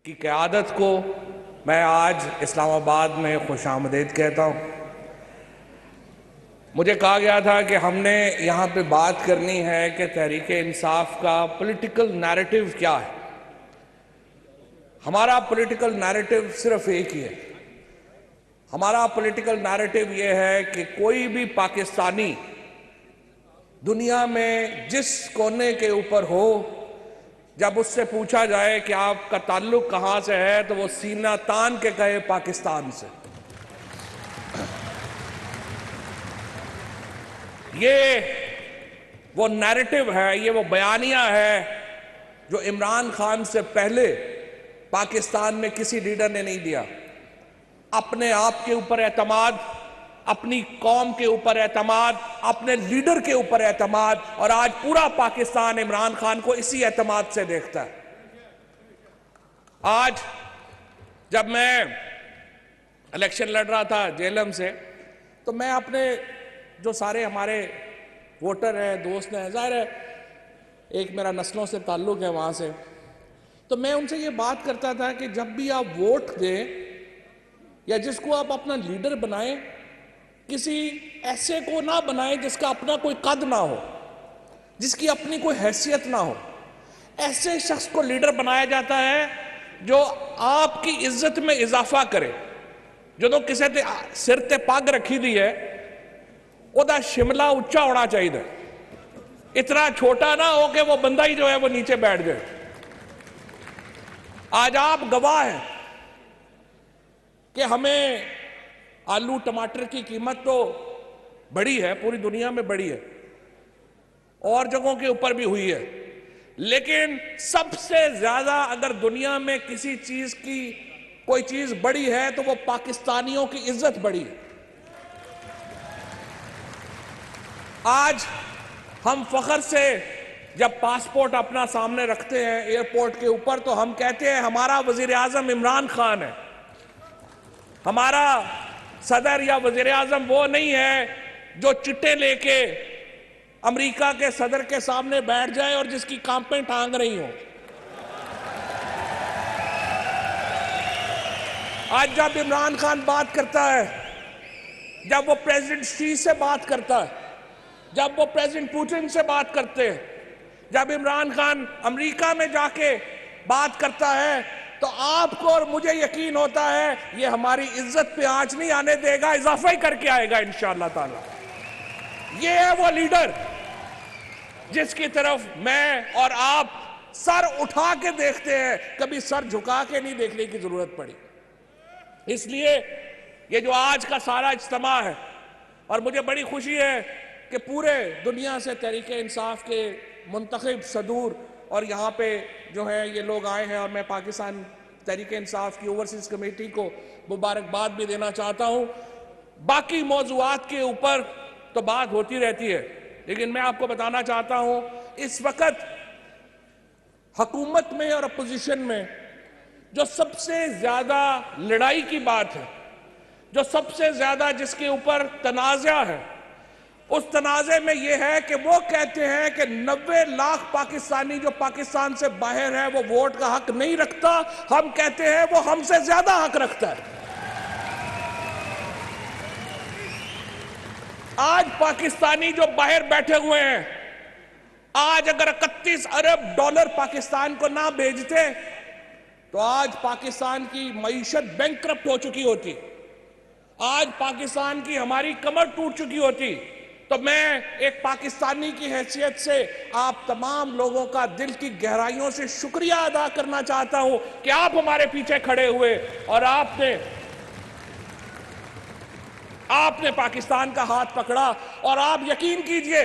की क़यादत को मैं आज इस्लामाबाद में खुशामदीद कहता हूँ। मुझे कहा गया था कि हमने यहाँ पे बात करनी है कि तहरीक इंसाफ का पॉलिटिकल नैरेटिव क्या है। हमारा पॉलिटिकल नैरेटिव सिर्फ एक ही है। हमारा पॉलिटिकल नैरेटिव ये है कि कोई भी पाकिस्तानी दुनिया में जिस कोने के ऊपर हो, जब उससे पूछा जाए कि आपका ताल्लुक कहां से है, तो वो सीना तान के कहे पाकिस्तान से। ये वो नैरेटिव है, ये वो बयानिया है जो इमरान खान से पहले पाकिस्तान में किसी लीडर ने नहीं दिया। अपने आप के ऊपर एतमाद, अपनी कौम के ऊपर एतमाद, अपने लीडर के ऊपर एतमाद, और आज पूरा पाकिस्तान इमरान खान को इसी एतमाद से देखता है। आज जब मैं इलेक्शन लड़ रहा था जेलम से, तो मैं अपने जो सारे हमारे वोटर हैं, दोस्त हैं, जाहिर है एक मेरा नस्लों से ताल्लुक है वहाँ से, तो मैं उनसे ये बात करता था कि जब भी आप वोट दें या जिसको आप अपना लीडर बनाएं, किसी ऐसे को ना बनाएं जिसका अपना कोई कद ना हो, जिसकी अपनी कोई हैसियत ना हो। ऐसे शख्स को लीडर बनाया जाता है जो आपकी इज्जत में इजाफा करे। जो किसी ने सिर ते पग रखी दी है, ओदा शिमला उच्चा होना चाहिए, इतना छोटा ना हो कि वो बंदा ही जो है वो नीचे बैठ जाए। आज आप गवाह हैं कि हमें आलू टमाटर की कीमत तो बढ़ी है, पूरी दुनिया में बढ़ी है, और जगहों के ऊपर भी हुई है, लेकिन सबसे ज्यादा अगर दुनिया में किसी चीज की कोई चीज बढ़ी है तो वो पाकिस्तानियों की इज्जत बढ़ी है। आज हम फख्र से जब पासपोर्ट अपना सामने रखते हैं एयरपोर्ट के ऊपर, तो हम कहते हैं हमारा वजीर आजम इमरान खान है। हमारा सदर या वजीर आजम वो नहीं है जो चिट्टे लेके अमेरिका के सदर के सामने बैठ जाए और जिसकी कांपें टांग रही हो। आज जब इमरान खान बात करता है, जब वो प्रेसिडेंट शी से बात करता है, जब वो प्रेसिडेंट पुतिन से बात करते हैं, जब इमरान खान अमेरिका में जाके बात करता है, तो आपको और मुझे यकीन होता है ये हमारी इज्जत पे आंच नहीं आने देगा, इजाफा ही करके आएगा इंशाअल्लाह ताला। ये है वो लीडर जिसकी तरफ मैं और आप सर उठा के देखते हैं, कभी सर झुका के नहीं देखने की जरूरत पड़ी। इसलिए ये जो आज का सारा इज्तिमा है, और मुझे बड़ी खुशी है कि पूरे दुनिया से तहरीक इंसाफ के मुंतखब सदूर और यहाँ पे जो है ये लोग आए हैं, और मैं पाकिस्तान तहरीक इंसाफ की ओवरसीज कमेटी को मुबारकबाद भी देना चाहता हूँ। बाकी मौजूआत के ऊपर तो बात होती रहती है, लेकिन मैं आपको बताना चाहता हूँ इस वक्त हुकूमत में और अपोजिशन में जो सबसे ज्यादा लड़ाई की बात है, जो सबसे ज्यादा जिसके ऊपर तनाज़ा है, उस तनाज़े में यह है कि वो कहते हैं कि 90 लाख पाकिस्तानी जो पाकिस्तान से बाहर है वो वोट का हक नहीं रखता। हम कहते हैं वो हमसे ज्यादा हक रखता है। आज पाकिस्तानी जो बाहर बैठे हुए हैं, आज अगर 31 अरब डॉलर पाकिस्तान को ना भेजते तो आज पाकिस्तान की मईशत बैंकक्रप्ट हो चुकी होती, आज पाकिस्तान की हमारी कमर टूट चुकी होती। तो मैं एक पाकिस्तानी की हैसियत से आप तमाम लोगों का दिल की गहराइयों से शुक्रिया अदा करना चाहता हूं कि आप हमारे पीछे खड़े हुए और आपने पाकिस्तान का हाथ पकड़ा। और आप यकीन कीजिए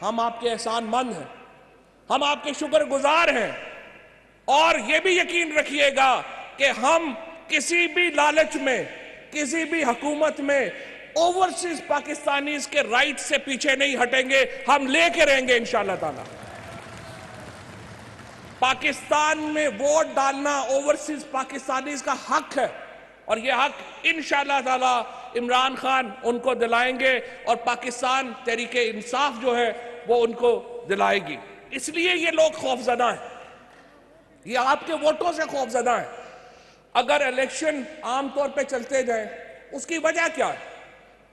हम आपके एहसानमंद हैं, हम आपके शुक्रगुजार हैं, और यह भी यकीन रखिएगा कि हम किसी भी लालच में, किसी भी हुकूमत में ओवरसीज पाकिस्तानीज के राइट से पीछे नहीं हटेंगे, हम लेके रहेंगे इंशाअल्लाह ताला। पाकिस्तान में वोट डालना ओवरसीज पाकिस्तानीज का हक है, और यह हक इंशाअल्लाह ताला इमरान खान उनको दिलाएंगे, और पाकिस्तान तहरीक इंसाफ जो है वो उनको दिलाएगी। इसलिए ये लोग खौफजदा हैं, ये आपके वोटों से खौफजदा हैं। अगर इलेक्शन आमतौर पे चलते जाए, उसकी वजह क्या है?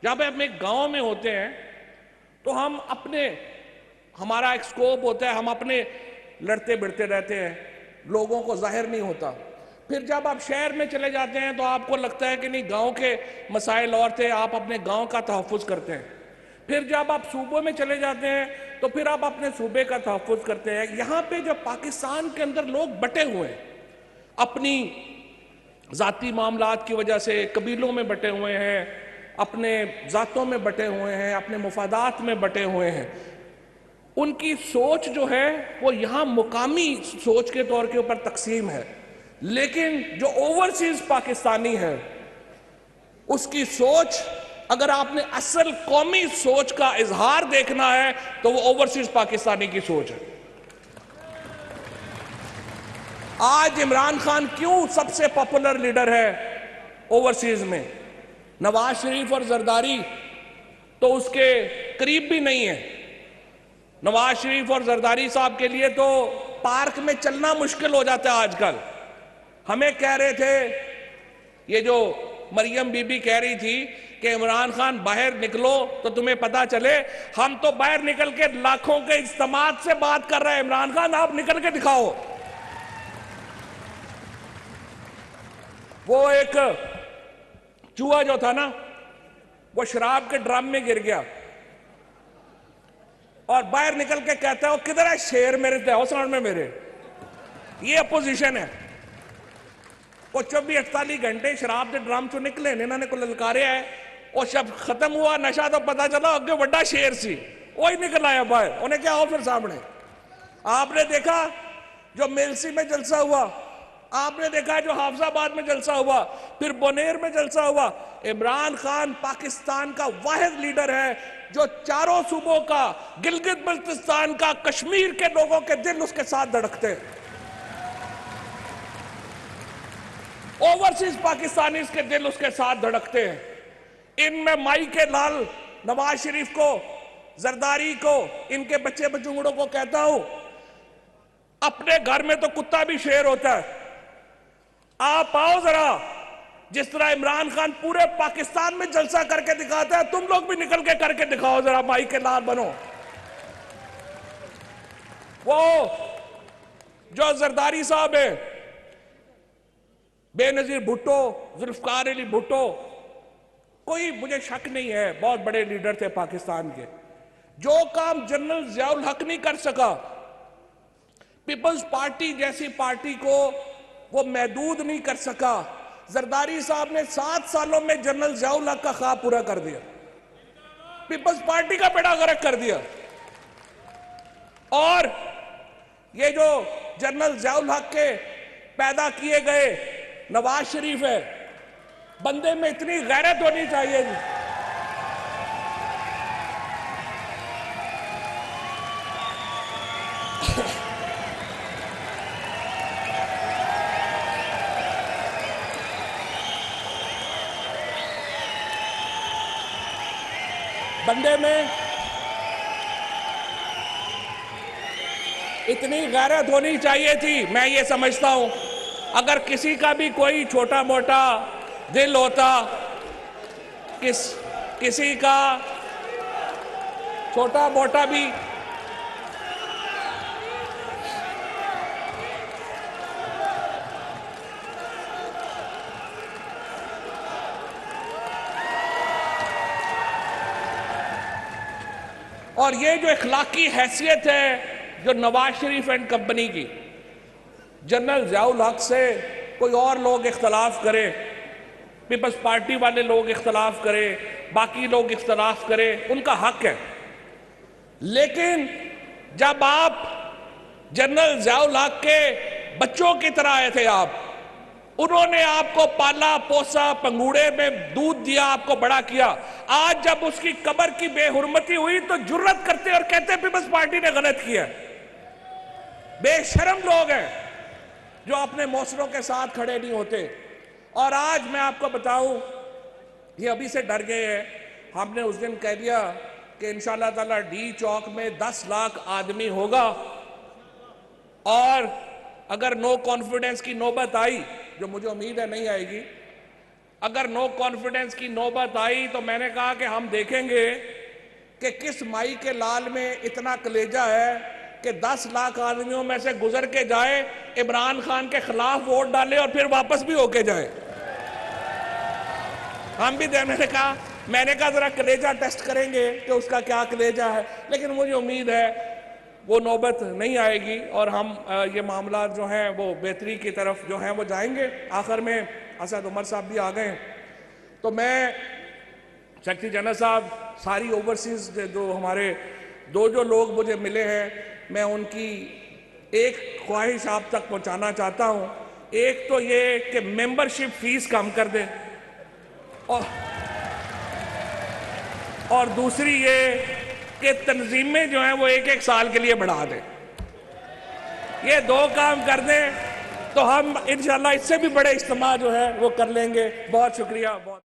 जब हम एक गांव में होते हैं तो हम अपने, हमारा एक स्कोप होता है, हम अपने लड़ते भिड़ते रहते हैं, लोगों को जाहिर नहीं होता। फिर जब आप शहर में चले जाते हैं तो आपको लगता है कि नहीं, गांव के मसाइल और थे, आप अपने गांव का तहफ़्फ़ुज़ करते हैं। फिर जब आप सूबों में चले जाते हैं तो फिर आप अपने सूबे का तहफ़्फ़ुज़ करते हैं। यहाँ पे जब पाकिस्तान के अंदर लोग बटे हुए हैं, अपनी ज़ाती मामलात की वजह से कबीलों में बटे हुए हैं, अपने ज़ातों में बटे हुए हैं, अपने मुफादात में बटे हुए हैं, उनकी सोच जो है वो यहाँ मुकामी सोच के तौर के ऊपर तकसीम है। लेकिन जो ओवरसीज पाकिस्तानी है, उसकी सोच, अगर आपने असल कौमी सोच का इजहार देखना है तो वो ओवरसीज पाकिस्तानी की सोच है। आज इमरान खान क्यों सबसे पॉपुलर लीडर है ओवरसीज में? नवाज शरीफ और जरदारी तो उसके करीब भी नहीं है। नवाज शरीफ और जरदारी साहब के लिए तो पार्क में चलना मुश्किल हो जाता है आजकल। हमें कह रहे थे, ये जो मरियम बीबी कह रही थी कि इमरान खान बाहर निकलो तो तुम्हें पता चले, हम तो बाहर निकल के लाखों के इज्तिमात से बात कर रहे हैं। इमरान खान आप निकल के दिखाओ। वो एक चूहा जो था ना, वो शराब के ड्रम में गिर गया और बाहर निकल के कहता है, वो किधर है शेर मेरे तहौसण में मेरे। ये अपोजिशन है। वो 24-48 घंटे शराब के ड्रम चो निकले, इन्होंने को ललकारे है, और जब खत्म हुआ नशा तो पता चला अगे बड़ा शेर सी, वही निकल आया बाहर। उन्हें क्या हो फिर सामने? आपने देखा जो मेलसी में जलसा हुआ, आपने देखा जो हाफजाबाद में जलसा हुआ, फिर बोनेर में जलसा हुआ। इमरान खान पाकिस्तान का वाहिद लीडर है जो चारों सूबों का, गिलगित बल्तिस्तान का, कश्मीर के लोगों के दिल उसके साथ धड़कते हैं। ओवरसीज पाकिस्तानी के दिल उसके साथ धड़कते हैं। इनमें माई के लाल नवाज शरीफ को, जरदारी को, इनके बच्चे बचूंगड़ों को कहता हूं, अपने घर में तो कुत्ता भी शेर होता है। आप आओ जरा, जिस तरह इमरान खान पूरे पाकिस्तान में जलसा करके दिखाता है, तुम लोग भी निकल के करके दिखाओ जरा, माई के लाल बनो। वो जो जरदारी साहब है, बेनजीर भुट्टो, जुल्फकार अली भुट्टो, कोई मुझे शक नहीं है बहुत बड़े लीडर थे पाकिस्तान के। जो काम जनरल जियाउल हक नहीं कर सका, पीपल्स पार्टी जैसी पार्टी को वो महदूद नहीं कर सका, जरदारी साहब ने 7 सालों में जनरल जियाउल हक का ख्वाब पूरा कर दिया, पीपल्स पार्टी का बेड़ा गर्क कर दिया। और ये जो जनरल जियाउल हक के पैदा किए गए नवाज शरीफ है, बंदे में इतनी गैरत होनी चाहिए जी। बंदे में इतनी गैरत होनी चाहिए थी। मैं ये समझता हूं, अगर किसी का भी कोई छोटा मोटा दिल होता, किसी का छोटा मोटा भी और ये जो इखलाकी हैसियत है जो नवाज शरीफ एंड कंपनी की, जनरल जियाउल हक से कोई और लोग इख्तलाफ करें, पीपल्स पार्टी वाले लोग इख्तलाफ करें, बाकी लोग इख्तलाफ करें, उनका हक है। लेकिन जब आप जनरल जियाउल हक के बच्चों की तरह आए थे, उन्होंने आपको पाला पोसा, पंगूड़े में दूध दिया, आपको बड़ा किया। आज जब उसकी कब्र की बेहुरमती हुई तो जुर्रत करते और कहते पीपल्स पार्टी ने गलत किया। बेशर्म लोग हैं जो अपने मौसरों के साथ खड़े नहीं होते। और आज मैं आपको बताऊं, ये अभी से डर गए हैं। हमने उस दिन कह दिया कि इंशाल्लाह ताला डी चौक में 10 लाख आदमी होगा, और अगर नो कॉन्फिडेंस की नौबत आई, जो मुझे उम्मीद है नहीं आएगी। अगर नो कॉन्फिडेंस की नौबत आई तो मैंने कहा कि हम देखेंगे कि किस माई के लाल में इतना कलेजा है कि 10 लाख आदमियों में से गुजर के जाए, इमरान खान के खिलाफ वोट डाले और फिर वापस भी होके जाए। हम भी मैंने कहा जरा कलेजा टेस्ट करेंगे कि उसका क्या कलेजा है, लेकिन मुझे उम्मीद है वो नौबत नहीं आएगी और हम ये मामला जो है वो बेहतरी की तरफ जो है वो जाएंगे। आखिर में असद उमर साहब भी आ गए, तो मैं सेक्रेटरी जनरल साहब, सारी ओवरसीज जो हमारे जो लोग मुझे मिले हैं, मैं उनकी एक ख्वाहिश आप तक पहुंचाना चाहता हूं। एक तो ये कि मेंबरशिप फीस कम कर दें और दूसरी ये कि तंजीमें जो हैं वो 1-1 साल के लिए बढ़ा दें। ये 2 काम कर दें तो हम इंशाल्लाह इससे भी बड़े इज्तिमा जो है वो कर लेंगे। बहुत शुक्रिया। बहुत